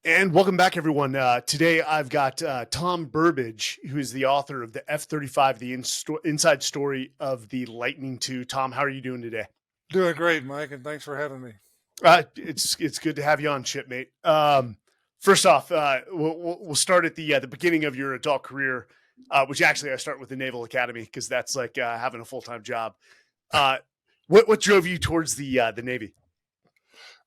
And welcome back, everyone. Today I've got Tom Burbage, who is the author of the F-35, the inside story of the Lightning II. Tom, how are you doing today? Doing great, Mike, and thanks for having me. It's good to have you on, shipmate. First off, we'll start at the beginning of your adult career, which actually I start with the Naval Academy because that's like having a full-time job. Uh, what drove you towards the Navy?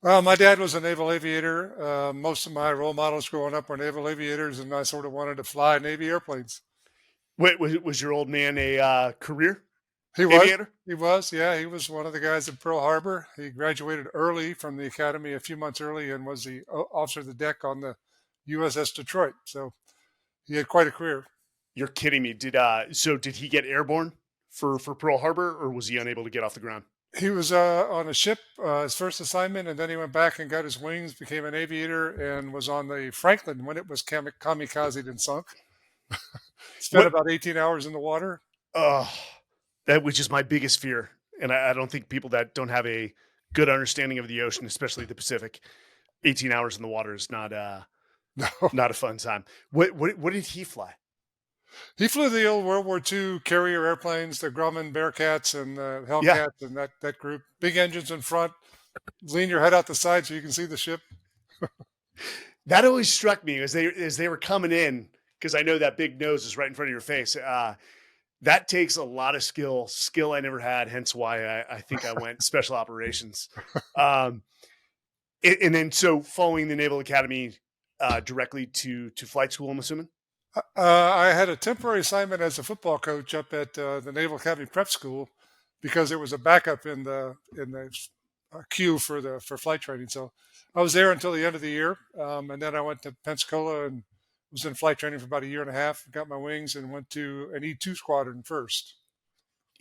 Well, my dad was a naval aviator. Most of my role models growing up were naval aviators, and I sort of wanted to fly Navy airplanes. Was your old man a career He was, aviator? yeah, he was one of the guys at Pearl Harbor. He graduated early from the academy, a few months early, and was the officer of the deck on the USS Detroit. So he had quite a career. You're kidding me. Did he get airborne for Pearl Harbor, or was he unable to get off the ground? He was on a ship, his first assignment, and then he went back and got his wings, became an aviator, and was on the Franklin when it was kamikazed and sunk. Spent What? about 18 hours in the water. Uh, that which is my biggest fear, and I don't think people that don't have a good understanding of the ocean, especially the Pacific, 18 hours in the water is No, not a fun time. What did he fly? he flew the old World War II carrier airplanes, the Grumman Bearcats and the Yeah, Hellcats and that group. Big engines in front. Lean your head out the side so you can see the ship. that always struck me as they were coming in because I know that big nose is right in front of your face. That takes a lot of skill I never had, hence why I think I went special operations. Um, and then so following the Naval Academy directly to flight school, I'm assuming. I had a temporary assignment as a football coach up at the Naval Academy Prep School because it was a backup in the queue for flight training. So I was there until the end of the year, and then I went to Pensacola and was in flight training for about a year and a half. Got my wings and went to an E2 squadron first.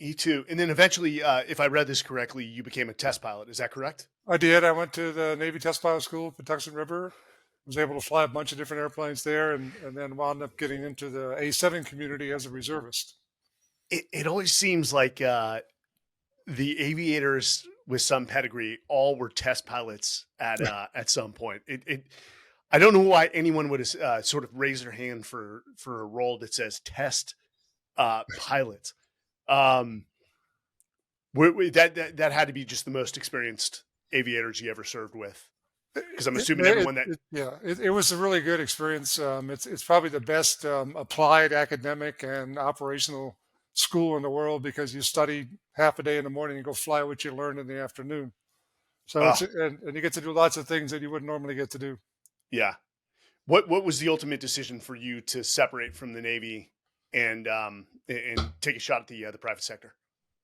E2, and then eventually, if I read this correctly, you became a test pilot. Is that correct? I did. I went to the Navy Test Pilot School, Patuxent River. Was able to fly a bunch of different airplanes there, and then wound up getting into the A7 community as a reservist. It always seems like the aviators with some pedigree all were test pilots at some point. I don't know why anyone would sort of raise their hand for a role that says test pilot. Um, that had to be just the most experienced aviators you ever served with, because I'm assuming everyone that. It was a really good experience. It's probably the best applied academic and operational school in the world because you study half a day in the morning and go fly what you learned in the afternoon. So Uh, and you get to do lots of things that you wouldn't normally get to do. yeah. What was the ultimate decision for you to separate from the Navy and take a shot at the private sector?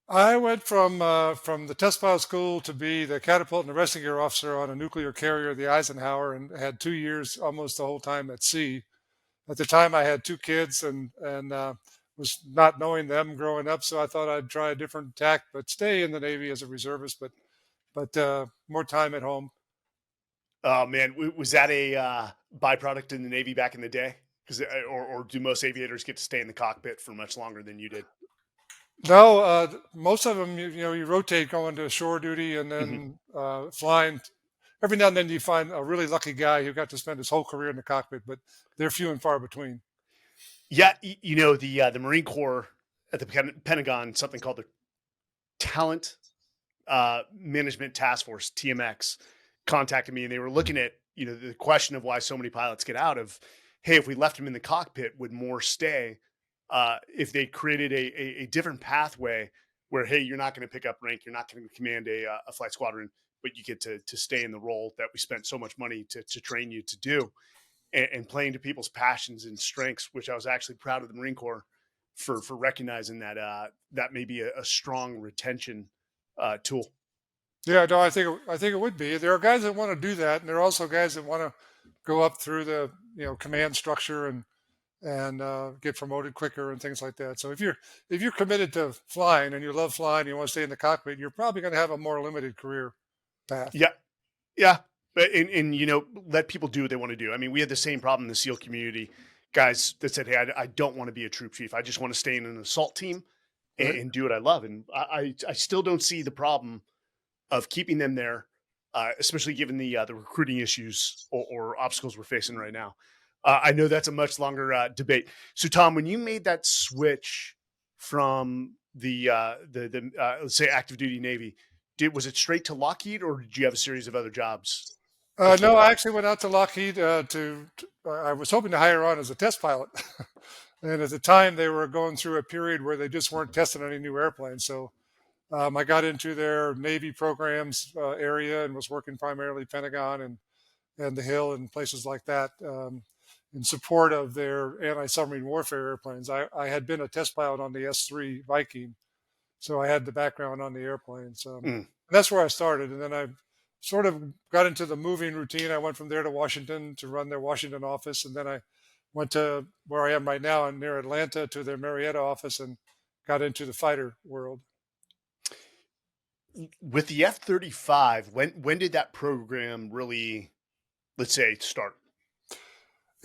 I went from the test pilot school to be the catapult and arresting gear officer on a nuclear carrier, the Eisenhower, and had 2 years almost the whole time at sea. At the time, I had two kids and was not knowing them growing up, so I thought I'd try a different tack, but stay in the Navy as a reservist, but more time at home. Oh man, was that a byproduct in the Navy back in the day? Because or do most aviators get to stay in the cockpit for much longer than you did? No, most of them, you rotate going to shore duty and Hmm. then flying. Every now and then you find a really lucky guy who got to spend his whole career in the cockpit, but they're few and far between. Yeah, the Marine Corps at the Pentagon, something called the Talent Management Task Force (TMX) contacted me, and they were looking at the question of why so many pilots get out of. Hey, if we left them in the cockpit, would more stay? If they created a different pathway where, hey, you're not going to pick up rank, you're not going to command a flight squadron, but you get to stay in the role that we spent so much money to train you to do, and playing to people's passions and strengths, which I was actually proud of the Marine Corps for recognizing that may be a strong retention tool. Yeah, no, I think it would be. There are guys that want to do that, and there are also guys that want to go up through the command structure and get promoted quicker and things like that. So if you're committed to flying and you love flying, and you want to stay in the cockpit, you're probably going to have a more limited career path. Yeah, yeah, but and let people do what they want to do. I mean, we had the same problem in the SEAL community. Guys that said, "Hey, I don't want to be a troop chief. I just want to stay in an assault team Right? and do what I love." And I still don't see the problem of keeping them there, especially given the recruiting issues or obstacles we're facing right now. I know that's a much longer debate. So, Tom, when you made that switch from the let's say active duty Navy, was it straight to Lockheed, or did you have a series of other jobs No, before I that? actually went out to Lockheed I was hoping to hire on as a test pilot. And at the time, they were going through a period where they just weren't testing any new airplanes. So I got into their Navy programs area and was working primarily Pentagon and the Hill and places like that in support of their anti-submarine warfare airplanes. I had been a test pilot on the S-3 Viking, so I had the background on the airplanes. Mm. And that's where I started. And then I sort of got into the moving routine. I went from there to Washington to run their Washington office. And then I went to where I am right now near Atlanta to their Marietta office and got into the fighter world. With the F-35, when did that program really, let's say, start?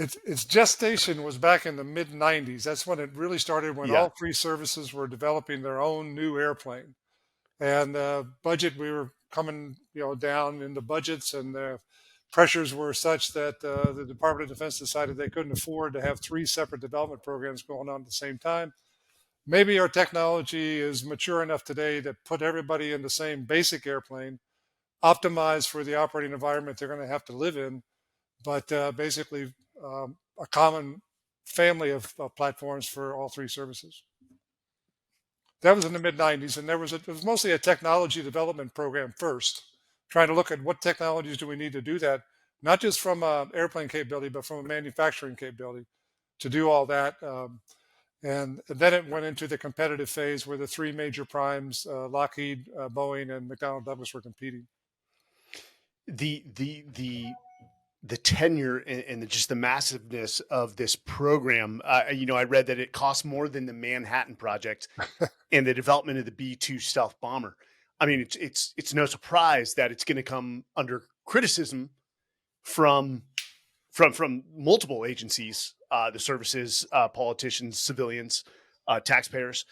Its gestation was back in the mid 90s. That's when it really started, when Yeah. all three services were developing their own new airplane. And budget, we were coming, down in the budgets, and the pressures were such that the Department of Defense decided they couldn't afford to have three separate development programs going on at the same time. Maybe our technology is mature enough today to put everybody in the same basic airplane, optimized for the operating environment they're going to have to live in, but basically a common family of platforms for all three services. That was in the mid 90s, and it was mostly a technology development program first, trying to look at what technologies do we need to do that, not just from airplane capability, but from a manufacturing capability to do all that. And then it went into the competitive phase where the three major primes, Lockheed, Boeing, and McDonnell Douglas, were competing. The tenure and just the massiveness of this program. I read that it cost more than the Manhattan Project and the development of the B-2 stealth bomber. I mean, it's no surprise that it's going to come under criticism from multiple agencies, the services, politicians, civilians, taxpayers.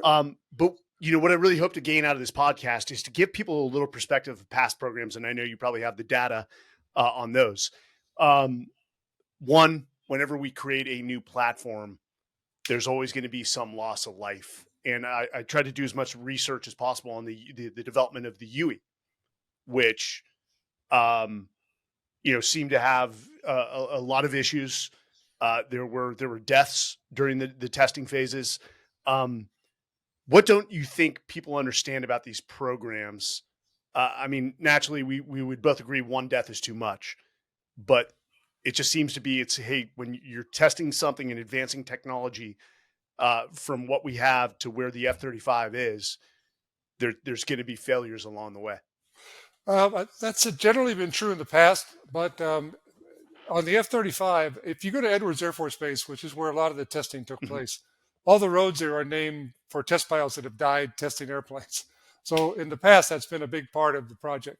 But what I really hope to gain out of this podcast is to give people a little perspective of past programs, and I know you probably have the data on those. One, whenever we create a new platform, there's always going to be some loss of life, and I try to do as much research as possible on the development of the UE, which seemed to have a lot of issues. There were deaths during the testing phases. What don't you think people understand about these programs? I mean, naturally, we would both agree one death is too much, but it just seems to be hey, when you're testing something and advancing technology from what we have to where the F-35 is, there's going to be failures along the way. That's generally been true in the past, but on the F-35, if you go to Edwards Air Force Base, which is where a lot of the testing took Mhm. place, all the roads there are named for test pilots that have died testing airplanes. So in the past, that's been a big part of the project.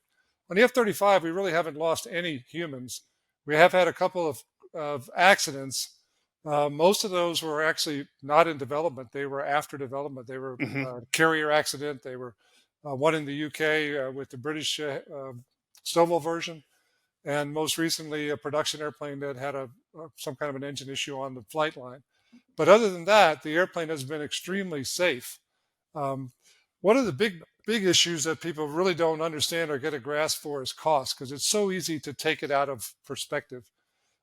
On the F-35, we really haven't lost any humans. We have had a couple of accidents. Most of those were actually not in development. They were after development. They were Mhm. carrier accident. They were one in the UK with the British Stovall version, and most recently a production airplane that had some kind of an engine issue on the flight line. But other than that, the airplane has been extremely safe. Um, One of the big issues that people really don't understand or get a grasp for is cost, because it's so easy to take it out of perspective.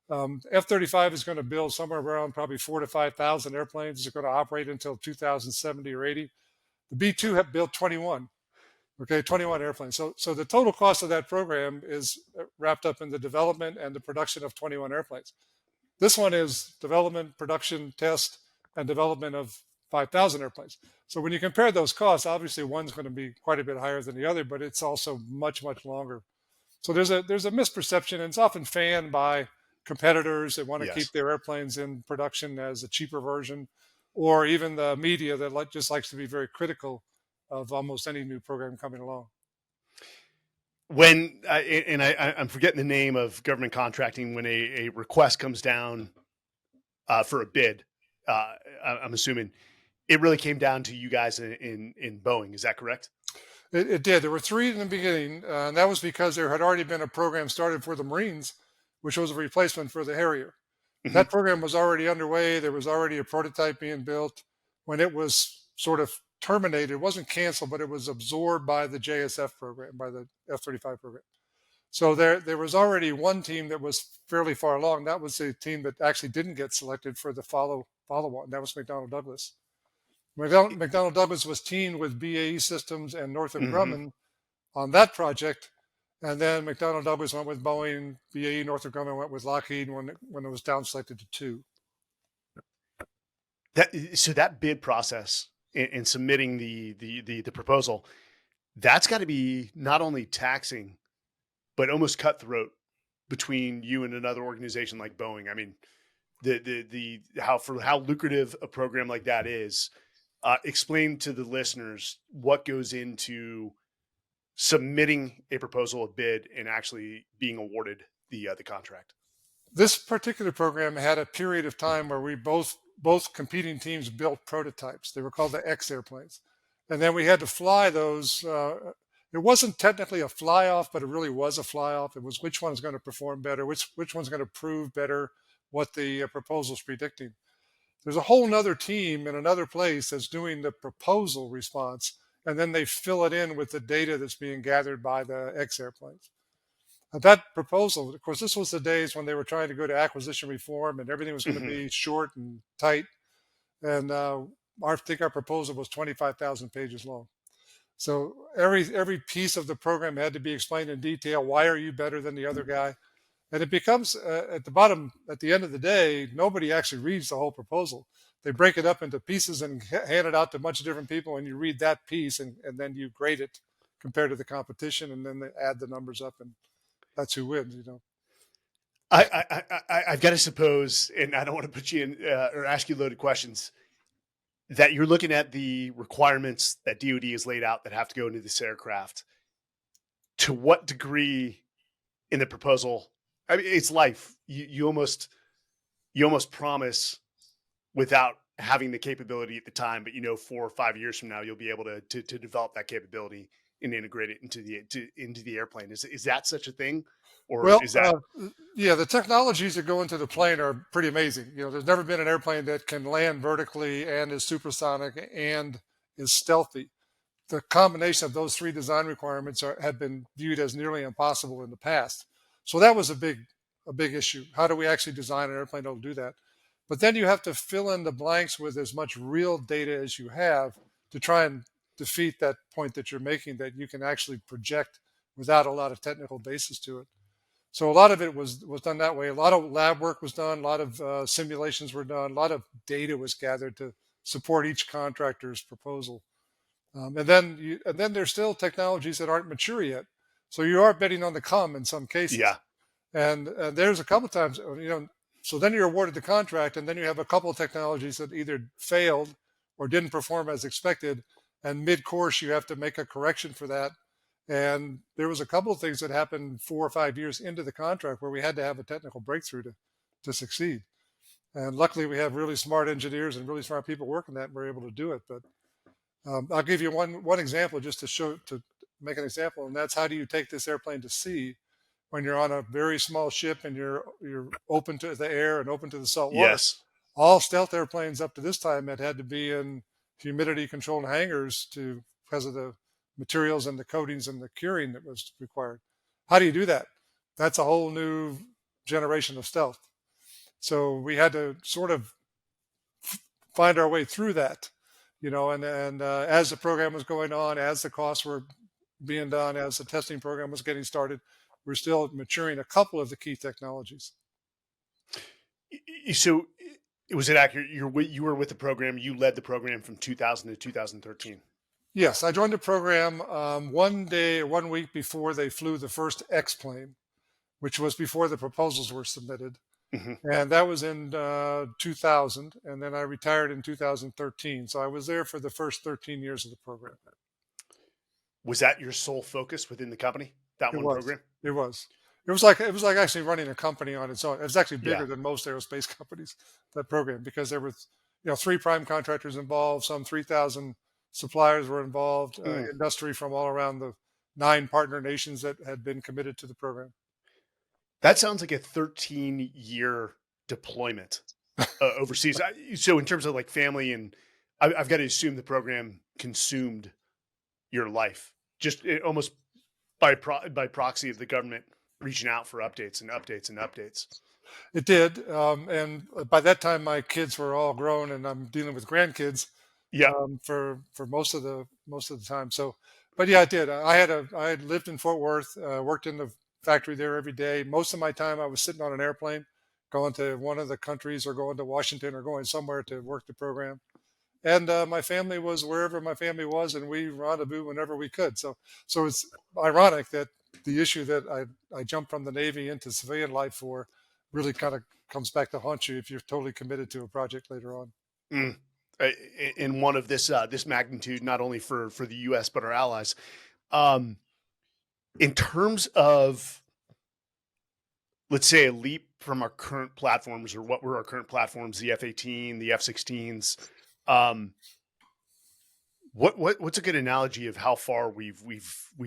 F-35 is going to build somewhere around probably 4 to 5,000 airplanes. It's going to operate until 2070 or 80. The B-2 have built 21. Okay, 21 airplanes. So the total cost of that program is wrapped up in the development and the production of 21 airplanes. This one is development, production, test, and development of 5,000 airplanes. So when you compare those costs, obviously one's going to be quite a bit higher than the other, but it's also much longer. So there's a misperception, and it's often fanned by competitors that want to keep Yes. their airplanes in production as a cheaper version, or even the media that just likes to be very critical of almost any new program coming along. When I'm forgetting the name of government contracting, when a request comes down for a bid, I'm assuming it really came down to you guys in Boeing. Is that correct? It did. There were three in the beginning, and that was because there had already been a program started for the Marines, which was a replacement for the Harrier. Hmm. That program was already underway. There was already a prototype being built. When it was sort of terminated, it wasn't canceled, but it was absorbed by the JSF program, by the F-35 program. So there was already one team that was fairly far along. That was the team that actually didn't get selected for the follow on. That was McDonnell Douglas. McDonnell Douglas was teamed with BAE Systems and Northrop Hmm. Grumman on that project, and then McDonnell Douglas went with Boeing, BAE, Northrop Grumman went with Lockheed when it was down selected to two. So that bid process in submitting the proposal, that's got to be not only taxing but almost cutthroat between you and another organization like Boeing. I mean, the how lucrative a program like that is. Explain to the listeners what goes into submitting a proposal, a bid, and actually being awarded the contract. This particular program had a period of time where we both competing teams built prototypes. They were called the X airplanes, and then we had to fly those. It wasn't technically a fly off, but it really was a fly off. It was which one's going to perform better, which one's going to prove better what the proposal's predicting. There's a whole nother team in another place that's doing the proposal response, and then they fill it in with the data that's being gathered by the X airplanes. That proposal, of course, this was the days when they were trying to go to acquisition reform and everything was going to Hmm. be short and tight. And I think our proposal was 25,000 pages long. So every piece of the program had to be explained in detail. Why are you better than the other guy? And it becomes at the bottom, at the end of the day, nobody actually reads the whole proposal. They break it up into pieces and hand it out to a bunch of different people, and you read that piece, and then you grade it compared to the competition, and then they add the numbers up, and that's who wins. I've got to suppose, and I don't want to put you in or ask you loaded questions, that you're looking at the requirements that DoD has laid out that have to go into this aircraft. To what degree in the proposal? I mean, it's life. You almost promise without having the capability at the time, but 4 or 5 years from now, you'll be able to develop that capability and integrate it into the airplane. Is that such a thing, or Well, is that? yeah, the technologies that go into the plane are pretty amazing. There's never been an airplane that can land vertically and is supersonic and is stealthy. The combination of those three design requirements have been viewed as nearly impossible in the past. So that was a big issue. How do we actually design an airplane that'll do that? But then you have to fill in the blanks with as much real data as you have to try and defeat that point that you're making, that you can actually project without a lot of technical basis to it. So a lot of it was done that way. A lot of lab work was done. A lot of simulations were done. A lot of data was gathered to support each contractor's proposal. And then there's still technologies that aren't mature yet. So you are betting on the come in some cases. Yeah. And there's a couple times, so then you're awarded the contract, and then you have a couple of technologies that either failed or didn't perform as expected. And mid-course, you have to make a correction for that. And there was a couple of things that happened 4 or 5 years into the contract where we had to have a technical breakthrough to succeed. And luckily, we have really smart engineers and really smart people working that, and we're able to do it. But I'll give you one example just to make an example, and that's how do you take this airplane to sea when you're on a very small ship and you're open to the air and open to the salt water. Yes. All stealth airplanes up to this time had to be in humidity controlled hangars because of the materials and the coatings and the curing that was required. How do you do that? That's a whole new generation of stealth. So we had to sort of find our way through that, and as the program was going on, as the costs were being done, as the testing program was getting started, we're still maturing a couple of the key technologies. So, was it accurate? You were with the program. You led the program from 2000 to 2013. Yes, I joined the program one week before they flew the first X plane, which was before the proposals were submitted. Hmm. And that was in 2000. And then I retired in 2013. So I was there for the first 13 years of the program. Was that your sole focus within the company? That It one was. program? It was. It was like actually running a company on its own. It was actually Yeah. bigger than most aerospace companies, that program, because there were three prime contractors involved, some 3,000 suppliers were involved, Mm. industry from all around the 9 partner nations that had been committed to the program. That sounds like a 13-year deployment overseas. So in terms of like family and I've got to assume the program consumed your life just almost by proxy of the government reaching out for updates and updates and updates. It did, and by that time, my kids were all grown, and I'm dealing with grandkids Yeah. for most of the time. So, but yeah, I did. I had lived in Fort Worth, worked in the factory there every day. Most of my time, I was sitting on an airplane, going to one of the countries, or going to Washington, or going somewhere to work the program. And my family was wherever my family was, and we rendezvous whenever we could. So it's ironic that the issue that I jumped from the Navy into civilian life for really kind of comes back to haunt you if you're totally committed to a project later on. Mm. Uh, in one of this magnitude, not only for the U.S. but our allies. Um, in terms of, let's say, a leap from our current platforms, or what were our current platforms, the F-18, the F-16s. Um, what's a good analogy of how far we've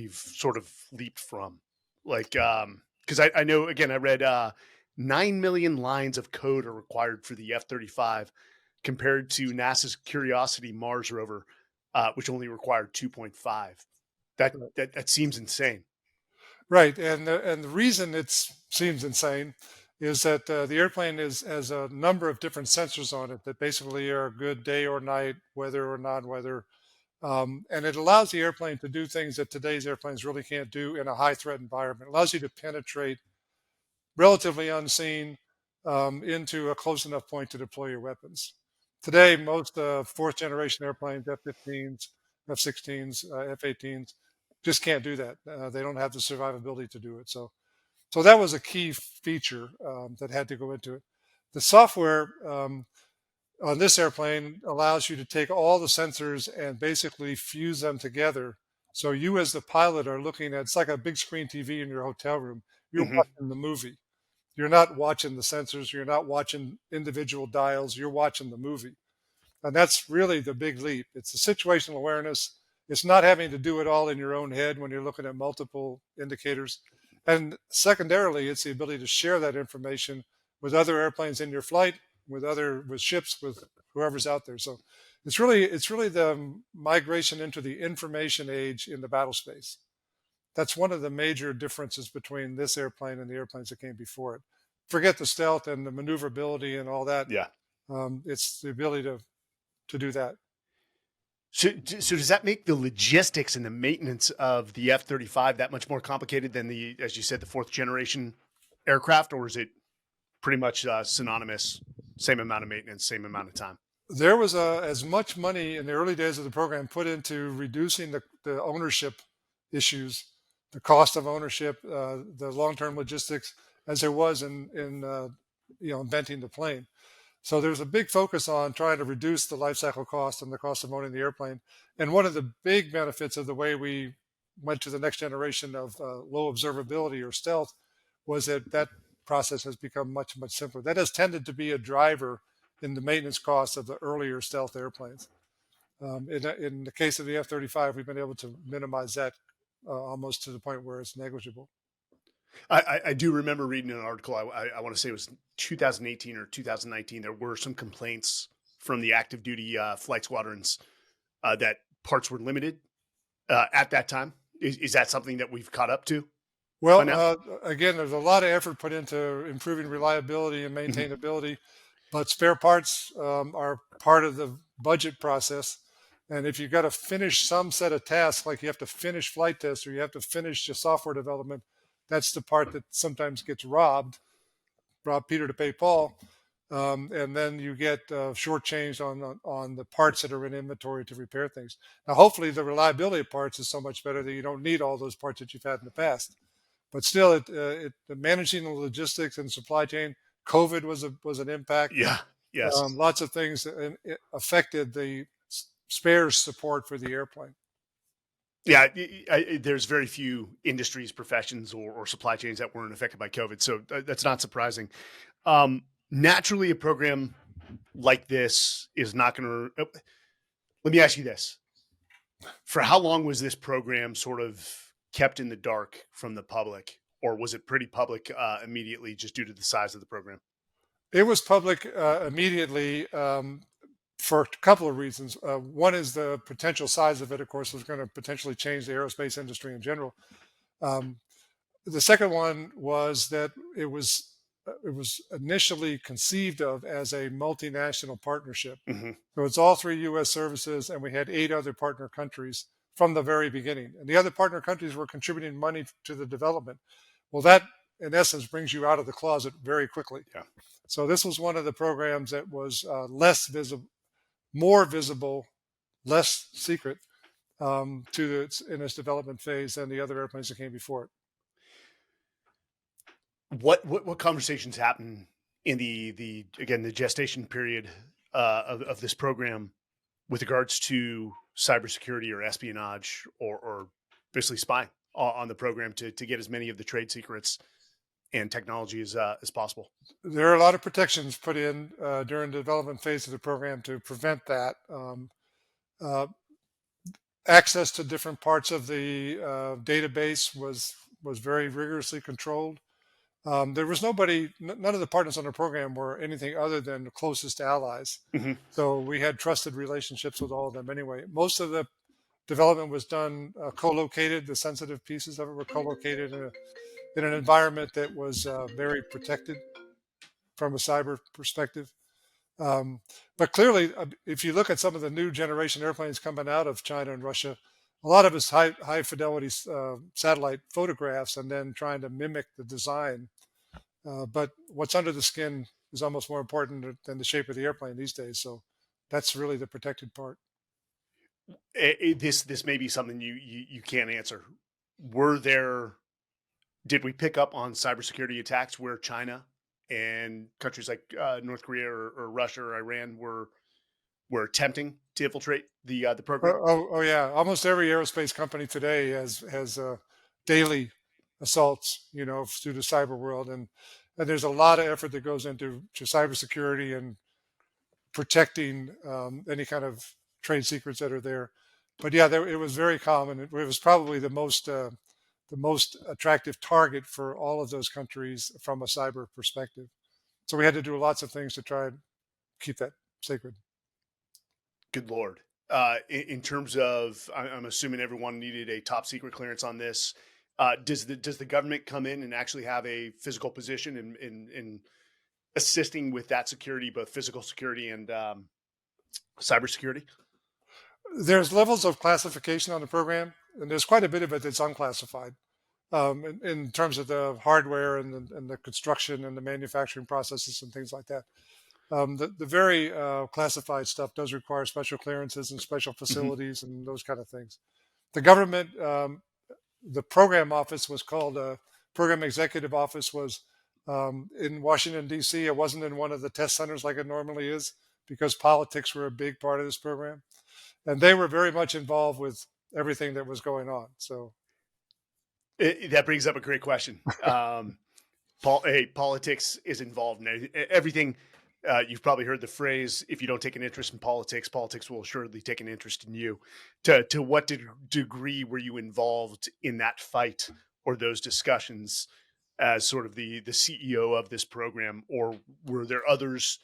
sort of leaped from, like, because I know, again, I read 9 million lines of code are required for the F-35 compared to NASA's Curiosity Mars rover, which only required 2.5. That seems insane. Right, and the reason it seems insane is that the airplane has a number of different sensors on it that basically are good day or night, weather or non-weather, and it allows the airplane to do things that today's airplanes really can't do in a high threat environment. It allows you to penetrate relatively unseen into a close enough point to deploy your weapons. Today, most fourth generation airplanes, F-15s, F-16s, F-18s, just can't do that. They don't have the survivability to do it. So that was a key feature that had to go into it. The software on this airplane allows you to take all the sensors and basically fuse them together. So you, as the pilot, are looking at, it's like a big screen TV in your hotel room. You're Hmm. watching the movie. You're not watching the sensors. You're not watching individual dials. You're watching the movie. And that's really the big leap. It's the situational awareness. It's not having to do it all in your own head when you're looking at multiple indicators. And secondarily, it's the ability to share that information with other airplanes in your flight, with ships, with whoever's out there. So it's really the migration into the information age in the battle space. That's one of the major differences between this airplane and the airplanes that came before it. Forget the stealth and the maneuverability and all that. Yeah. It's the ability to do that. So does that make the logistics and the maintenance of the F-35 that much more complicated than the, as you said, the fourth generation aircraft, or is it pretty much synonymous, same amount of maintenance, same amount of time? There was as much money in the early days of the program put into reducing the ownership issues, the cost of ownership, the long-term logistics, as there was in inventing the plane. So there's a big focus on trying to reduce the life cycle cost and the cost of owning the airplane. And one of the big benefits of the way we went to the next generation of low observability or stealth was that process has become much, much simpler. That has tended to be a driver in the maintenance costs of the earlier stealth airplanes. In the case of the F-35, we've been able to minimize that almost to the point where it's negligible. I do remember reading an article. I want to say it was 2018 or 2019. There were some complaints from the active duty flight squadrons that parts were limited at that time. Is that something that we've caught up to by Well, now? again, there's a lot of effort put into improving reliability and Hmm. maintainability, but spare parts are part of the budget process. And if you've got to finish some set of tasks, like you have to finish flight tests or you have to finish your software development, that's the part that sometimes gets rob Peter to pay Paul, and then you get shortchanged on the parts that are in inventory to repair things. Now, hopefully, the reliability of parts is so much better that you don't need all those parts that you've had in the past. But still, managing the logistics and supply chain, COVID was an impact. Yeah. Yes. Lots of things it affected the spares support for the airplane. Yeah. There's very few industries, professions, or supply chains that weren't affected by COVID, so that's not surprising. Naturally, a program like this is not going to. Let me ask you this: For how long was this program sort of kept in the dark from the public, or was it pretty public immediately just due to the size of the program? It was public immediately for a couple of reasons. One is the potential size of it, of course, was going to potentially change the aerospace industry in general. Um, the second one was that it was initially conceived of as a multinational partnership. Hmm. So it's all three U.S. services, and we had 8 other partner countries from the very beginning. And the other partner countries were contributing money to the development. Well, that in essence brings you out of the closet very quickly. Yeah. So this was one of the programs that was less visible, more visible, less secret in its development phase than the other airplanes that came before it. What conversations happen in the again the gestation period of this program with regards to cybersecurity or espionage or basically spying on the program to get as many of the trade secrets and technology as possible? There are a lot of protections put in during the development phase of the program to prevent that. Uh, Access to different parts of the database was very rigorously controlled. There was none of the partners on the program were anything other than the closest allies. Hmm. So we had trusted relationships with all of them anyway. Most of the development was done co-located. The sensitive pieces of it were co-located in an environment that was very protected from a cyber perspective. Um, but clearly, if you look at some of the new generation airplanes coming out of China and Russia, a lot of it's high fidelity satellite photographs and then trying to mimic the design. But what's under the skin is almost more important than the shape of the airplane these days. So that's really the protected part. This may be something you can't answer. Were there Did we pick up on cybersecurity attacks where China and countries like North Korea or Russia or Iran were attempting to infiltrate the program? Oh yeah, almost every aerospace company today has daily assaults, through the cyber world, and there's a lot of effort that goes into cybersecurity and protecting any kind of trade secrets that are there. But yeah, it was very common. It was probably the most attractive target for all of those countries from a cyber perspective. So we had to do lots of things to try and keep that sacred. Good lord. In terms of, I'm assuming everyone needed a top secret clearance on this. Does the government come in and actually have a physical position in assisting with that security, both physical security and cybersecurity? There's levels of classification on the program, and there's quite a bit of it that's unclassified in terms of the hardware and the construction and the manufacturing processes and things like that. The very classified stuff does require special clearances and special Hmm. facilities and those kind of things. The government, the program office was called program executive office was in Washington D.C. It wasn't in one of the test centers like it normally is because politics were a big part of this program, and they were very much involved with everything that was going on. So That brings up a great question. Politics is involved in everything. You've probably heard the phrase, "If you don't take an interest in politics, politics will assuredly take an interest in you." To what degree were you involved in that fight or those discussions as sort of the CEO of this program, or were there others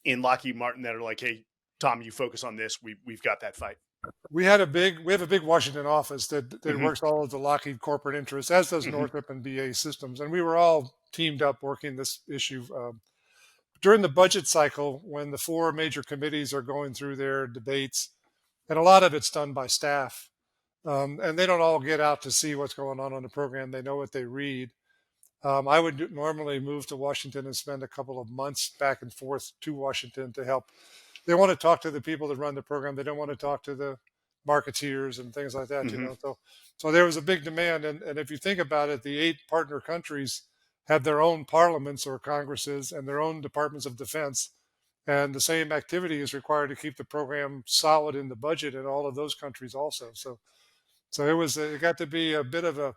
in Lockheed Martin that are like, "Hey, Tom, you focus on this. We've got that fight." we have a big Washington office that Hmm. works all of the Lockheed corporate interests, as does Hmm. Northrop and BA Systems, and we were all teamed up working this issue during the budget cycle when the four major committees are going through their debates, and a lot of it's done by staff, and they don't all get out to see what's going on the program. They know what they read. I would normally move to Washington and spend a couple of months back and forth to Washington to help. They want to talk to the people that run the program. They don't want to talk to the marketeers and things like that, Hmm. So there was a big demand. And if you think about it, the 8 partner countries have their own parliaments or congresses and their own departments of defense. And the same activity is required to keep the program solid in the budget in all of those countries also. So it got to be a bit of a,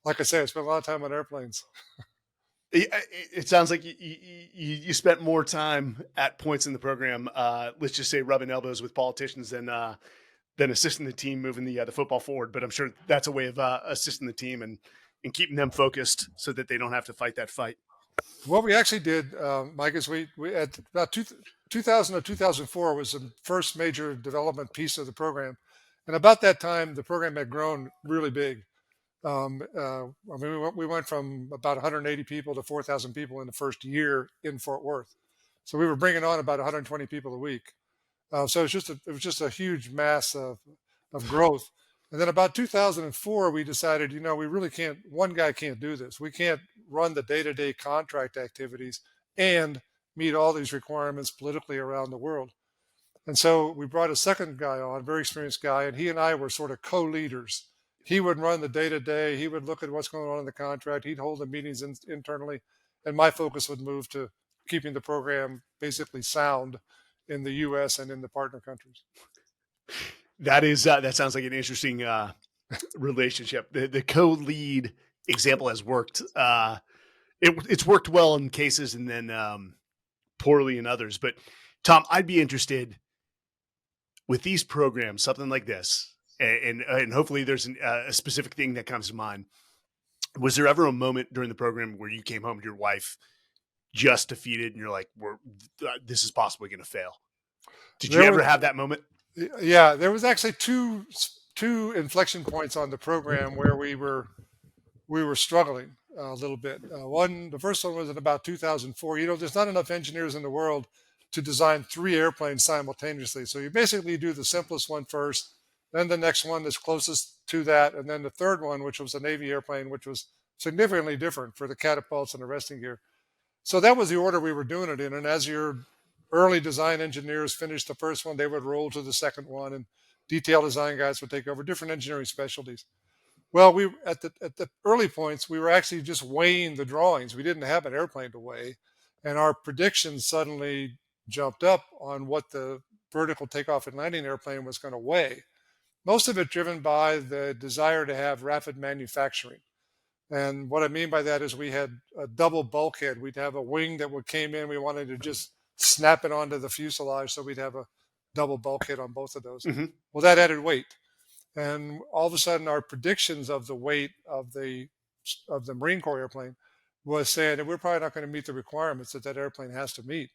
like I said, I spent a lot of time on airplanes. It sounds like you spent more time at points in the program, let's just say rubbing elbows with politicians than assisting the team moving the football forward. But I'm sure that's a way of assisting the team and keeping them focused so that they don't have to fight that fight. What we actually did, Mike, is we at about 2000 or 2004 was the first major development piece of the program, and about that time the program had grown really big. I mean, we went from about 180 people to 4,000 people in the first year in Fort Worth. So we were bringing on about 120 people a week. So it was just a huge mass of growth. And then about 2004, we decided, we really can't. One guy can't do this. We can't run the day-to-day contract activities and meet all these requirements politically around the world. And so we brought a second guy on, very experienced guy, and he and I were sort of co-leaders. He would run the day-to-day. He would look at what's going on in the contract. He'd hold the meetings internally, and my focus would move to keeping the program basically sound in the U.S. and in the partner countries. That sounds like an interesting relationship. The co-lead example has worked. It's worked well in cases and then poorly in others. But Tom, I'd be interested with these programs, something like this, and hopefully there's a specific thing that comes to mind. Was there ever a moment during the program where you came home to your wife just defeated and you're like, this is possibly going to fail? Did you ever have that moment? Yeah, there was actually two inflection points on the program where we were struggling a little bit. The first one was in about 2004. There's not enough engineers in the world to design 3 airplanes simultaneously. So you basically do the simplest one first, then the next one that's closest to that, and then the third one, which was a Navy airplane, which was significantly different for the catapults and the resting gear. So that was the order we were doing it in. And as your early design engineers finished the first one, they would roll to the second one, and detail design guys would take over different engineering specialties. Well, we at the early points, we were actually just weighing the drawings. We didn't have an airplane to weigh, and our predictions suddenly jumped up on what the vertical takeoff and landing airplane was going to weigh. Most of it driven by the desire to have rapid manufacturing. And what I mean by that is we had a double bulkhead. We'd have a wing that came in. We wanted to just snap it onto the fuselage, so we'd have a double bulkhead on both of those. Mm-hmm. Well, that added weight. And all of a sudden, our predictions of the weight of the Marine Corps airplane was saying that we're probably not going to meet the requirements that airplane has to meet.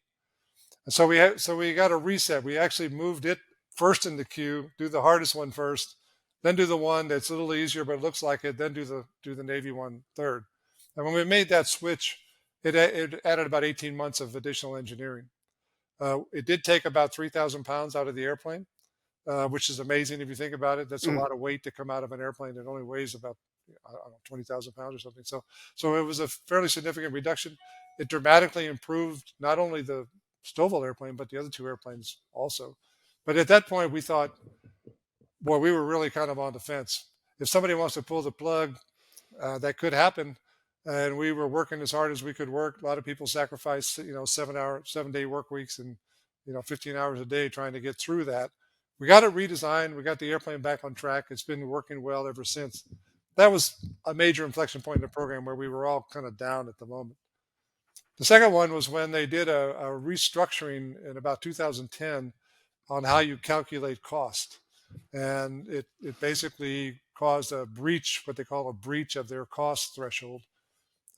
And so we got a reset. We actually moved it first in the queue, do the hardest one first, then do the one that's a little easier but it looks like it, then do the Navy one third. And when we made that switch, it added about 18 months of additional engineering. It did take about 3,000 pounds out of the airplane, which is amazing if you think about it. That's a lot of weight to come out of an airplane that only weighs about 20,000 pounds or something. So it was a fairly significant reduction. It dramatically improved not only the Stovall airplane, but the other 2 airplanes also. But at that point, we thought, boy, we were really kind of on the fence. If somebody wants to pull the plug, that could happen. And we were working as hard as we could work. A lot of people sacrifice, 7-day work weeks and, 15 hours a day trying to get through that. We got it redesigned. We got the airplane back on track. It's been working well ever since. That was a major inflection point in the program where we were all kind of down at the moment. The second one was when they did a restructuring in about 2010 on how you calculate cost. And it basically caused what they call a breach of their cost threshold.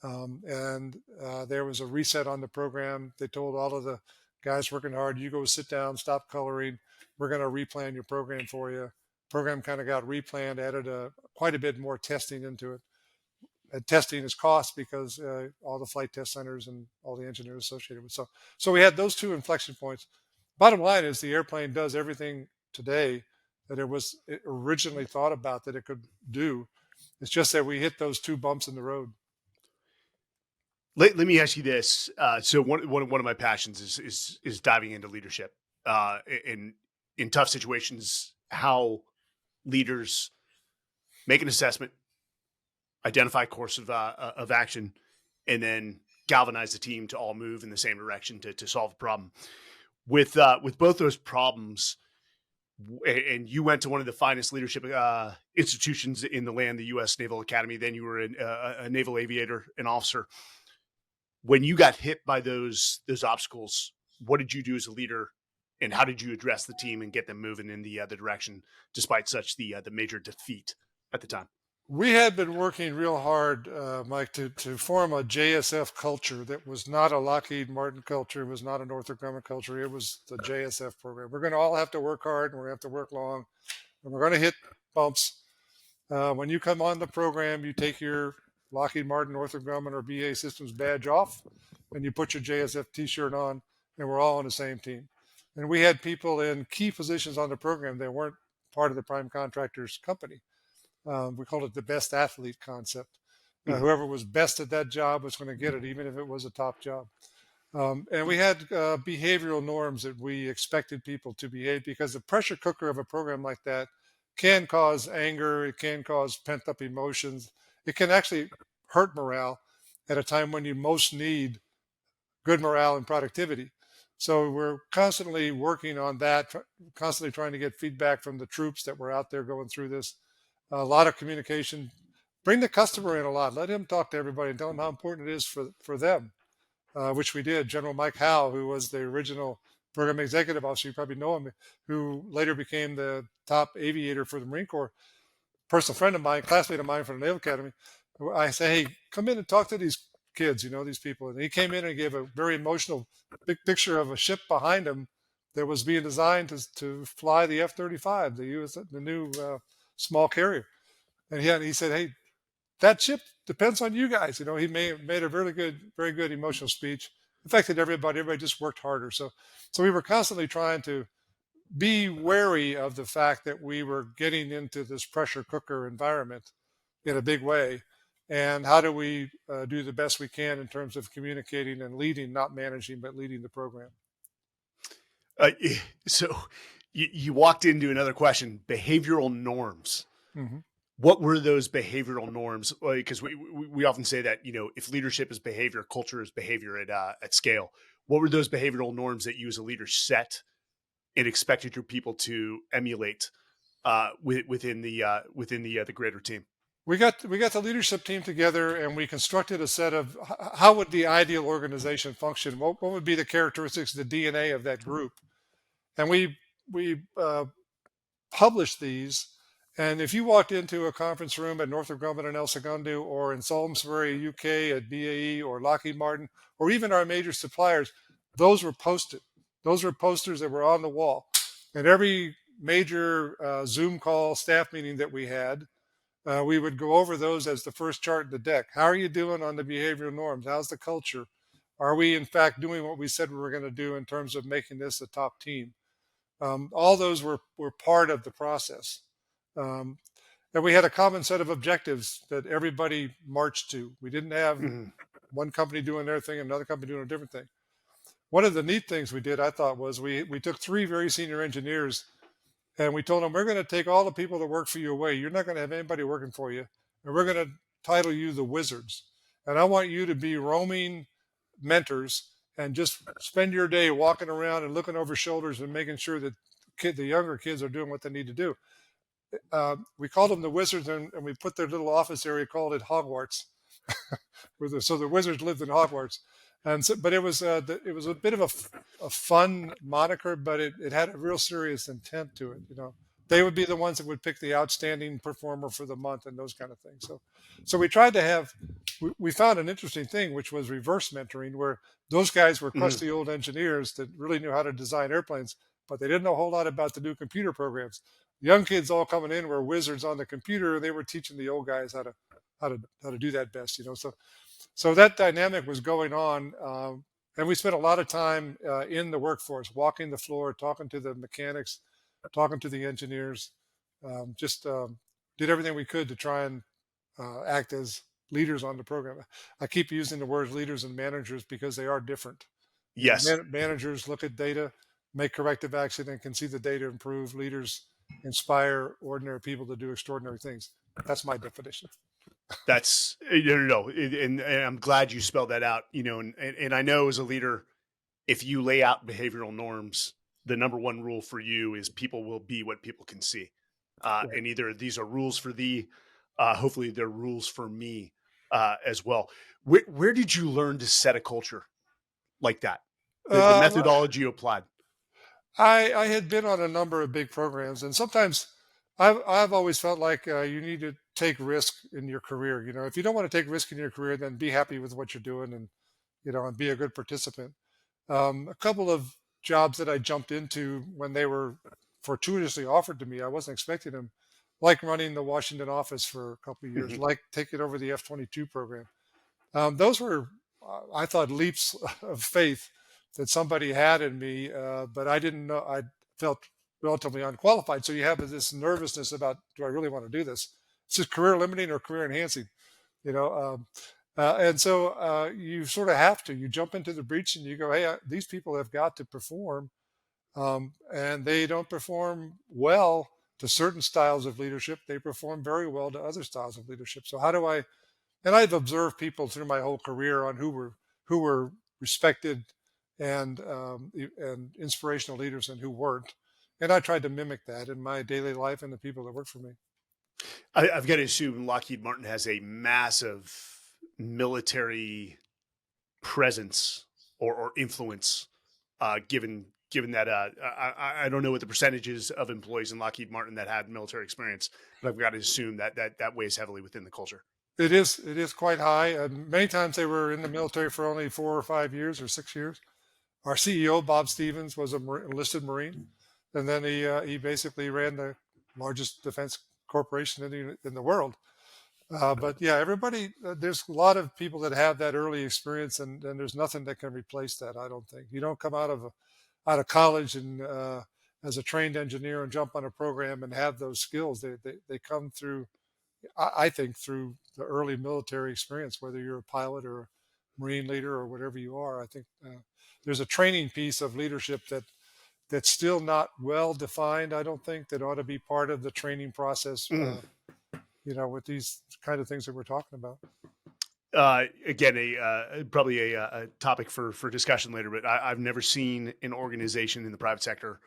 There was a reset on the program. They told all of the guys working hard, you go sit down, stop coloring. We're going to replan your program for you. Program kind of got replanned, added quite a bit more testing into it. And testing is cost because all the flight test centers and all the engineers associated with. So we had those 2 inflection points. Bottom line is the airplane does everything today that it originally thought about that it could do. It's just that we hit those 2 bumps in the road. Let me ask you this. So one of my passions is diving into leadership in tough situations, how leaders make an assessment, identify course of action, and then galvanize the team to all move in the same direction to solve a problem. With both those problems, and you went to one of the finest leadership institutions in the land, the U.S. Naval Academy. Then you were a naval aviator, an officer. When you got hit by those obstacles, what did you do as a leader and how did you address the team and get them moving in the direction despite such the major defeat at the time? We had been working real hard, Mike, to form a JSF culture that was not a Lockheed Martin culture, it was not a Northrop Grumman culture. It was the JSF program. We're going to all have to work hard, and we're going to have to work long, and we're going to hit bumps. When you come on the program, you take your Lockheed Martin, Northrop Grumman, or BA Systems badge off, and you put your JSF T-shirt on, and we're all on the same team. And we had people in key positions on the program that weren't part of the prime contractor's company. We called it the best athlete concept. Mhm. Whoever was best at that job was going to get it, even if it was a top job. And we had behavioral norms that we expected people to behave, because the pressure cooker of a program like that can cause anger, it can cause pent up emotions, it can actually hurt morale at a time when you most need good morale and productivity. So we're constantly working on that, constantly trying to get feedback from the troops that were out there going through this. A lot of communication. Bring the customer in a lot. Let him talk to everybody and tell them how important it is for them, which we did. General Mike Howe, who was the original program executive officer, you probably know him, who later became the top aviator for the Marine Corps, personal friend of mine, classmate of mine from the Naval Academy. I say, hey, come in and talk to these kids, these people. And he came in and gave a very emotional big picture of a ship behind him that was being designed to fly the F-35, the new small carrier. And he said, hey, that ship depends on you guys. He made a very good emotional speech. Affected everybody. Everybody just worked harder. So we were constantly trying to be wary of the fact that we were getting into this pressure cooker environment in a big way. And how do we do the best we can in terms of communicating and leading, not managing, but leading the program? Uh, so you walked into another question: behavioral norms. Mm-hmm. What were those behavioral norms? Because we often say that if leadership is behavior, culture is behavior at scale. What were those behavioral norms that you as a leader set and expected your people to emulate within the greater team? We got the leadership team together, and we constructed a set of how would the ideal organization function? What would be the characteristics, the DNA of that group? And we published these. And if you walked into a conference room at Northrop Grumman and El Segundo, or in Salisbury, UK at BAE or Lockheed Martin, or even our major suppliers, those were posted. Those were posters that were on the wall. And every major Zoom call, staff meeting that we had, we would go over those as the first chart in the deck. How are you doing on the behavioral norms? How's the culture? Are we, in fact, doing what we said we were going to do in terms of making this a top team? All those were part of the process. Um, and we had a common set of objectives that everybody marched to. We didn't have Mhm. one company doing their thing and another company doing a different thing. One of the neat things we did, I thought, was we took 3 very senior engineers, and we told them, we're going to take all the people that work for you away. You're not going to have anybody working for you. And we're going to title you the wizards. And I want you to be roaming mentors and just spend your day walking around and looking over shoulders and making sure that the younger kids are doing what they need to do. We called them the wizards, and we put their little office area, called it Hogwarts. So the wizards lived in Hogwarts. And so, but it was a bit of a fun moniker, but it had a real serious intent to it. They would be the ones that would pick the outstanding performer for the month and those kind of things. So we tried to have. We found an interesting thing, which was reverse mentoring, where those guys were Mhm. crusty old engineers that really knew how to design airplanes, but they didn't know a whole lot about the new computer programs. The young kids all coming in were wizards on the computer, and they were teaching the old guys how to do that best. So that dynamic was going on, and we spent a lot of time in the workforce, walking the floor, talking to the mechanics, talking to the engineers. Just did everything we could to try and act as leaders on the program. I keep using the words leaders and managers because they are different. Yes, Managers look at data, make corrective action, and can see the data improve. Leaders inspire ordinary people to do extraordinary things. That's my definition. that's no. And I'm glad you spelled that out. And I know as a leader, if you lay out behavioral norms, the number one rule for you is people will be what people can see. Right. And either these are rules for thee, hopefully they're rules for me as well. Where did you learn to set a culture like that? The Uh, methodology you applied. I had been on a number of big programs, and sometimes I've always felt like you need to take risk in your career. You know, if you don't want to take risk in your career, then be happy with what you're doing, and and be a good participant. A couple of jobs that I jumped into when they were fortuitously offered to me, I wasn't expecting them, like running the Washington office for a couple of years, Mhm. like taking over the F-22 program. Those were, I thought, leaps of faith that somebody had in me, but I didn't know. I felt relatively unqualified. So you have this nervousness about, do I really want to do this? Is it career limiting or career enhancing? You know, and so you sort of have to. You jump into the breach and you go, hey, these people have got to perform, and they don't perform well to certain styles of leadership. They perform very well to other styles of leadership. So how do I and I've observed people through my whole career on who were respected and inspirational leaders and who weren't, and I tried to mimic that in my daily life and the people that work for me. I've got to assume Lockheed Martin has a massive military presence or influence, given that I don't know what the percentages of employees in Lockheed Martin that had military experience, but I've got to assume that weighs heavily within the culture. It is quite high. Many times they were in the military for only 4 or 5 years or 6 years. Our CEO Bob Stevens was a enlisted Marine, and then he basically ran the largest defense corporation in the world. But yeah, everybody, there's a lot of people that have that early experience, and there's nothing that can replace that. I don't think you don't come out of college and as a trained engineer and jump on a program and have those skills. They come through, I think, through the early military experience, whether you're a pilot or a Marine leader or whatever you are. I think there's a training piece of leadership that's still not well defined. I don't think that ought to be part of the training process. Mm. With these kind of things that we're talking about. Again, probably a topic for discussion later, but I've never seen an organization in the private sector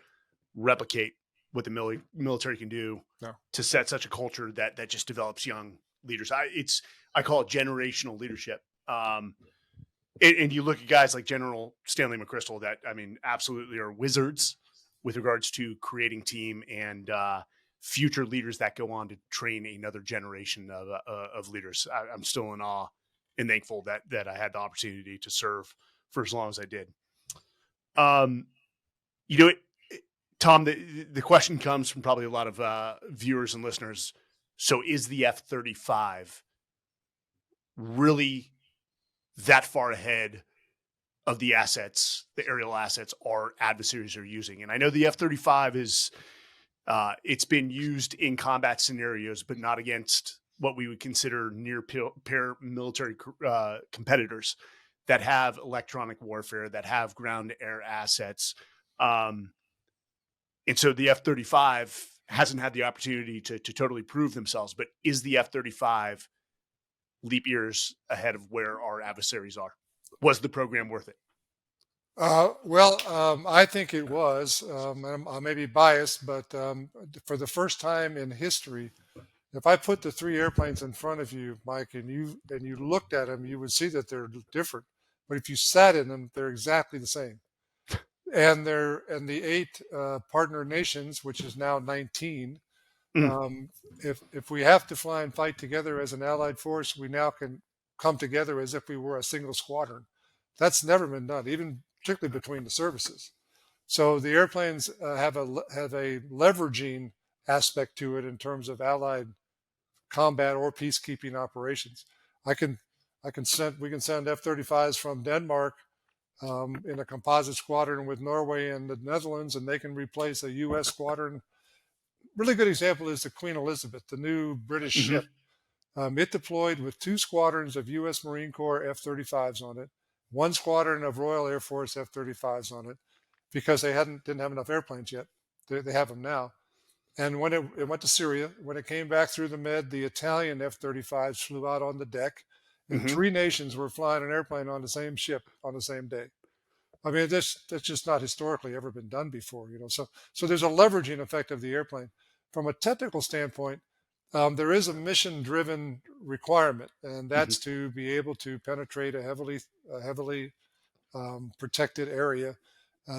replicate what the military can do No. to set such a culture that just develops young leaders. I call it generational leadership. And you look at guys like General Stanley McChrystal, that I mean, absolutely are wizards with regards to creating team and future leaders that go on to train another generation of leaders. I'm still in awe and thankful that I had the opportunity to serve for as long as I did. Um, you know, Tom, the question comes from probably a lot of viewers and listeners. So, is the F-35 really that far ahead of the assets, the aerial assets our adversaries are using? And I know the F-35 is it's been used in combat scenarios, but not against what we would consider near peer military competitors that have electronic warfare, that have ground to air assets. Um, and so the F-35 hasn't had the opportunity to totally prove themselves. But is the F-35 leap years ahead of where our adversaries are? Was the program worth it? Well, I think it was. I may be biased, but for the first time in history, if I put the three airplanes in front of you, Mike, and you looked at them, you would see that they're different. But if you sat in them, they're exactly the same. And the eight partner nations, which is now 19. Mm, If we have to fly and fight together as an allied force, we now can come together as if we were a single squadron. That's never been done, even particularly between the services. So the airplanes have a leveraging aspect to it in terms of allied combat or peacekeeping operations. I can we can send F-35s from Denmark in a composite squadron with Norway and the Netherlands, and they can replace a U.S. squadron. Really good example is the Queen Elizabeth, the new British hmm ship. It deployed with two squadrons of U.S. Marine Corps F-35s on it, one squadron of Royal Air Force F-35s on it, because they didn't have enough airplanes yet. They have them now. And when it went to Syria, when it came back through the Med, the Italian F-35s flew out on the deck, and hmm three nations were flying an airplane on the same ship on the same day. I mean, that's just not historically ever been done before. So there's a leveraging effect of the airplane. From a technical standpoint, there is a mission-driven requirement, and hmm that's to be able to penetrate a heavily protected area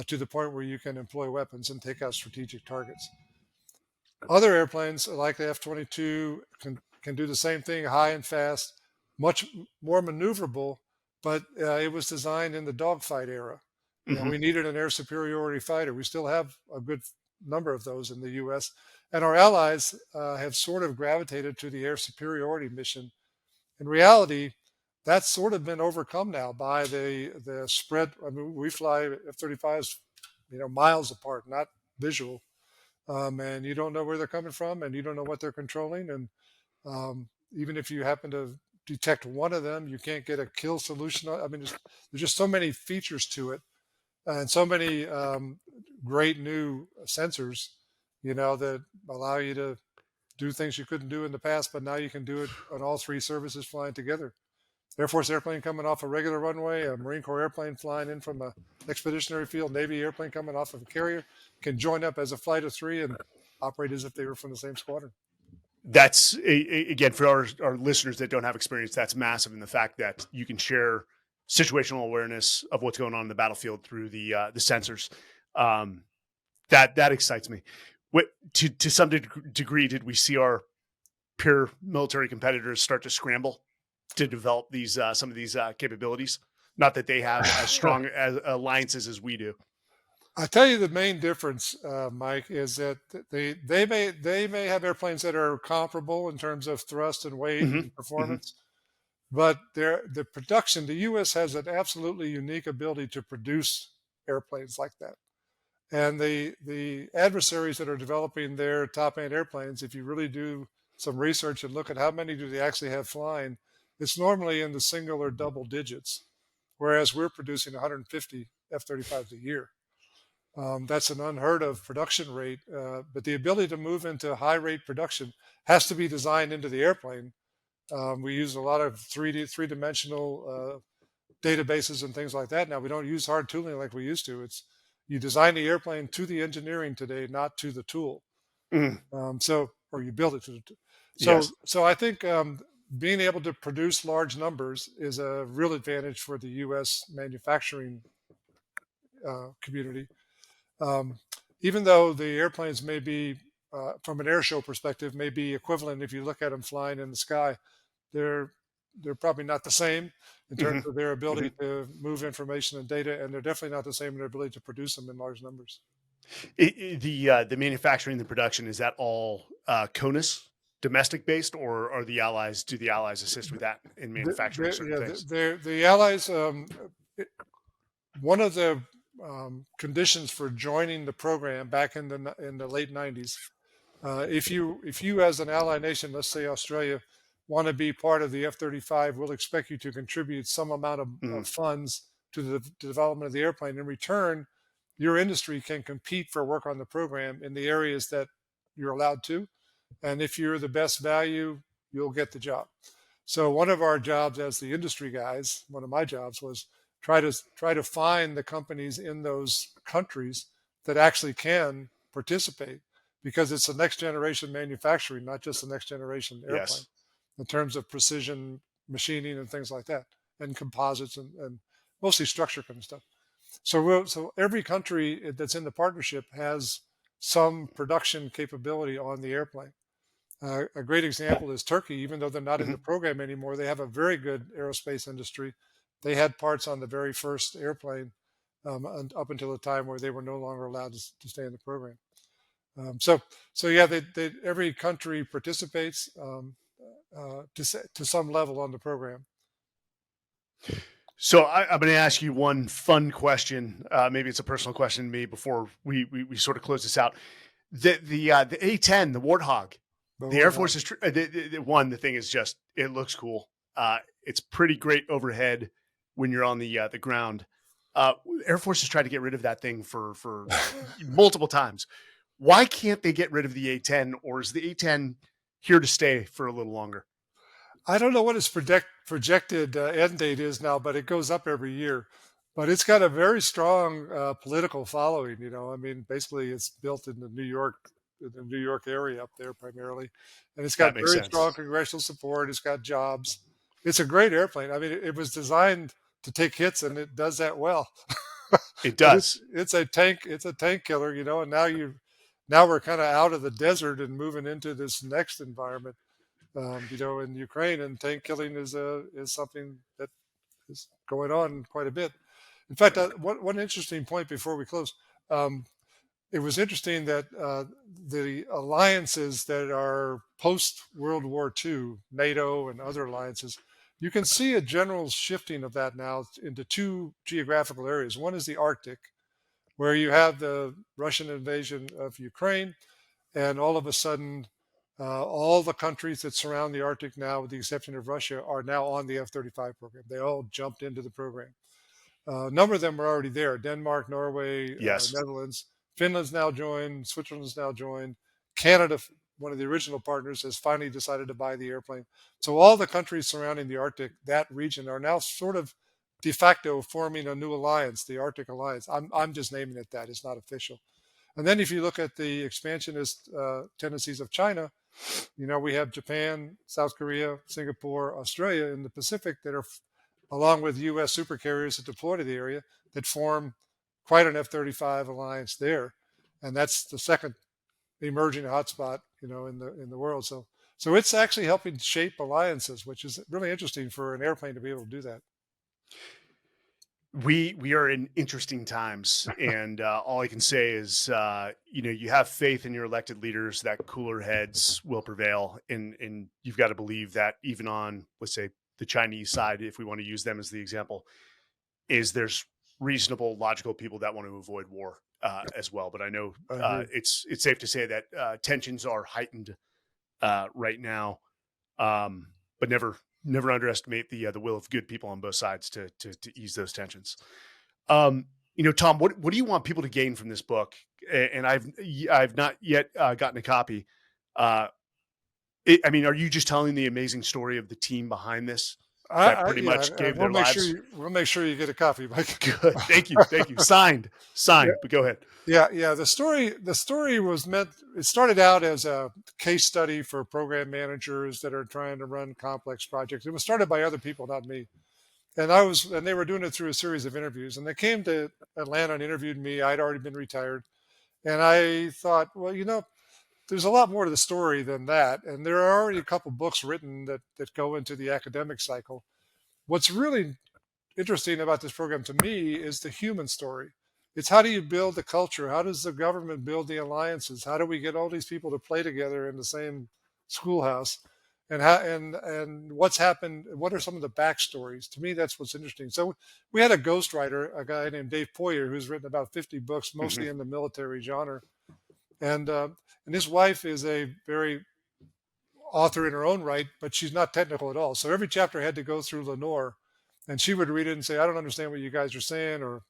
to the point where you can employ weapons and take out strategic targets. Other airplanes, like the F-22, can do the same thing, high and fast, much more maneuverable, but it was designed in the dogfight era. Hmm. We needed an air superiority fighter. We still have a good number of those in the U.S., and our allies have sort of gravitated to the air superiority mission. In reality, that's sort of been overcome now by the spread. I mean, we fly F-35s, miles apart, not visual, and you don't know where they're coming from, and you don't know what they're controlling, and even if you happen to detect one of them, you can't get a kill solution. I mean, there's just so many features to it, and so many great new sensors, that allow you to do things you couldn't do in the past, but now you can do it on all three services flying together. Air Force airplane coming off a regular runway, a Marine Corps airplane flying in from a expeditionary field, Navy airplane coming off of a carrier can join up as a flight of three and operate as if they were from the same squadron. That's again for our listeners that don't have experience. That's massive in the fact that you can share situational awareness of what's going on in the battlefield through the sensors. Um, that excites me. What to some degree did we see our peer military competitors start to scramble to develop these some of these capabilities? Not that they have as strong as alliances as we do. I tell you, the main difference, Mike, is that they may have airplanes that are comparable in terms of thrust and weight Hmm. and Hmm. performance, but the production, the U.S. has an absolutely unique ability to produce airplanes like that. And the adversaries that are developing their top end airplanes, if you really do some research and look at how many do they actually have flying, it's normally in the single or double digits, whereas we're producing 150 F-35s a year. That's an unheard of production rate, but the ability to move into high rate production has to be designed into the airplane. We use a lot of three dimensional databases and things like that. Now we don't use hard tooling like we used to. It's you design the airplane to the engineering today, not to the tool. Mm, Or you build it to the tool. yes. So I think being able to produce large numbers is a real advantage for the U.S. manufacturing community. Um, Even though the airplanes may be, from an air show perspective, may be equivalent if you look at them flying in the sky, they're they're probably not the same in terms Hmm. of their Hmm. ability to move information and data, and they're definitely not the same in their ability to produce them in large numbers. The manufacturing, the production, is that all CONUS domestic based, or are the allies? Do the allies assist with that in manufacturing certain Yeah, things? the Allies. It- One of the conditions for joining the program back in the late '90s, if you as an ally nation, let's say Australia, want to be part of the F-35, we'll expect you to contribute some amount Mm, of funds to the development of the airplane. In return, your industry can compete for work on the program in the areas that you're allowed to, and if you're the best value, you'll get the job. So one of our jobs as the industry guys, one of my jobs was try to find the companies in those countries that actually can participate, because it's the next generation manufacturing, not just the next generation airplane, yes. in terms of precision machining and things like that, and composites and mostly structure kind of stuff. So every country that's in the partnership has some production capability on the airplane. A great example is Turkey. Even though they're not in Hmm. the program anymore, they have a very good aerospace industry. They had parts on the very first airplane, up until the time where they were no longer allowed to stay in the program. Um, so, so yeah, every country participates to some level on the program. So I'm going to ask you one fun question. Maybe it's a personal question to me before we sort of close this out. The A-10, the Warthog, But the Air we're Force is the thing is just it looks cool. It's pretty great overhead when you're on the ground. Air Force has tried to get rid of that thing for multiple times. Why can't they get rid of the A-10, or is the A-10 here to stay for a little longer? I don't know what its projected end date is now, but it goes up every year. But it's got a very strong political following. I mean, basically, it's built in the New York area up there primarily, and it's got That makes very sense. strong congressional support. It's got jobs. It's a great airplane. I mean, it was designed to take hits, and it does that well. It But does. it's a tank killer, and now we're kind of out of the desert and moving into this next environment, in Ukraine, and tank killing is something that is going on quite a bit. In fact, one interesting point before we close. Um, it was interesting that the alliances that are post World War II, NATO and other alliances, you can see a general shifting of that now into two geographical areas. One is the Arctic, where you have the Russian invasion of Ukraine, and all of a sudden, all the countries that surround the Arctic now, with the exception of Russia, are now on the F-35 program. They all jumped into the program. A number of them are already there: Denmark, Norway, Yes. Netherlands. Finland's now joined. Switzerland's now joined. Canada, one of the original partners, has finally decided to buy the airplane. So all the countries surrounding the Arctic, that region, are now sort of de facto forming a new alliance, the Arctic Alliance. I'm just naming it that. It's not official. And then if you look at the expansionist tendencies of China, we have Japan, South Korea, Singapore, Australia in the Pacific that are, along with U.S. supercarriers that deploy to the area, that form quite an F-35 alliance there, and that's the second emerging hotspot, in the world. So it's actually helping shape alliances, which is really interesting for an airplane to be able to do that. We are in interesting times, and all I can say is, you have faith in your elected leaders that cooler heads will prevail, and you've got to believe that even on, let's say, the Chinese side, if we want to use them as the example, is there's reasonable, logical people that want to avoid war as well. But I know I agree. it's safe to say that tensions are heightened right now, but never underestimate the will of good people on both sides to ease those tensions. Tom, what do you want people to gain from this book? And I've not yet gotten a copy. Uh, I mean, are you just telling the amazing story of the team behind this that pretty Yeah, much and gave their lives? we'll make sure you get a copy, Mike. Good, thank you. Signed. But go ahead. Yeah. The story was meant. It started out as a case study for program managers that are trying to run complex projects. It was started by other people, not me. And they were doing it through a series of interviews. And they came to Atlanta and interviewed me. I'd already been retired, and I thought, well, there's a lot more to the story than that. And there are already a couple books written that go into the academic cycle. What's really interesting about this program to me is the human story. It's how do you build the culture? How does the government build the alliances? How do we get all these people to play together in the same schoolhouse? And what's happened? What are some of the backstories? To me, that's what's interesting. So we had a ghostwriter, a guy named Dave Poyer, who's written about 50 books, Mhm. mostly in the military genre, and uh, and his wife is a very author in her own right, but she's not technical at all. So every chapter had to go through Lenore, and she would read it and say, "I don't understand what you guys are saying," or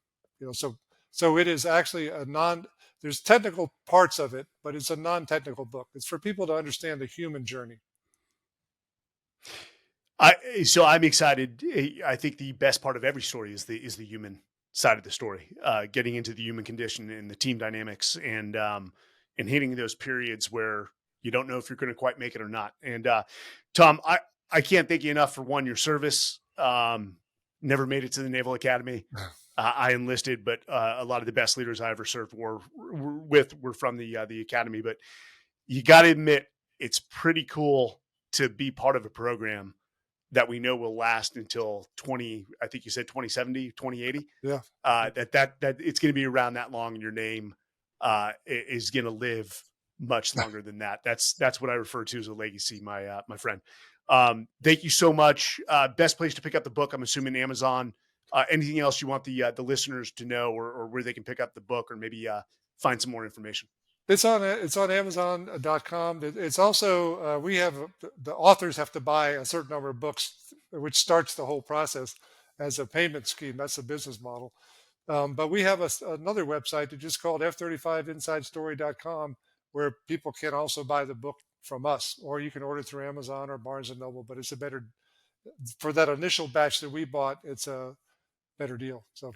so it is actually a non. There's technical parts of it, but it's a non-technical book. It's for people to understand the human journey. I'm excited. I think the best part of every story is the human side of the story, getting into the human condition and the team dynamics, and hitting those periods where you don't know if you're going to quite make it or not. And Tom, I can't thank you enough for one, your service. Never made it to the Naval Academy. I enlisted, but a lot of the best leaders I ever served were from the academy. But you got to admit, it's pretty cool to be part of a program that we know will last until 20, I think you said 2070, 2080. Yeah. That it's going to be around that long, and your name is going to live much longer than that. That's what I refer to as a legacy, my friend. Thank you so much. Best place to pick up the book, I'm assuming Amazon. Anything else you want the listeners to know, or where they can pick up the book, or maybe find some more information? It's on Amazon.com. It's also we have the authors have to buy a certain number of books, which starts the whole process as a payment scheme. That's the business model. But we have another website that's just called F35InsideStory.com, where people can also buy the book from us, or you can order it through Amazon or Barnes and Noble. But it's a better for that initial batch that we bought. It's a better deal. So,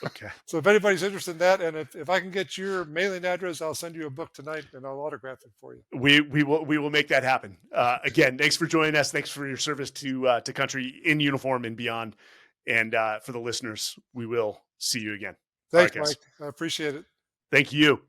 Okay. so if anybody's interested in that, and if I can get your mailing address, I'll send you a book tonight and I'll autograph it for you. We will make that happen. Again, thanks for joining us. Thanks for your service to country in uniform and beyond. And for the listeners, we will see you again. All right, Thanks, guys. Mike. I appreciate it. Thank you.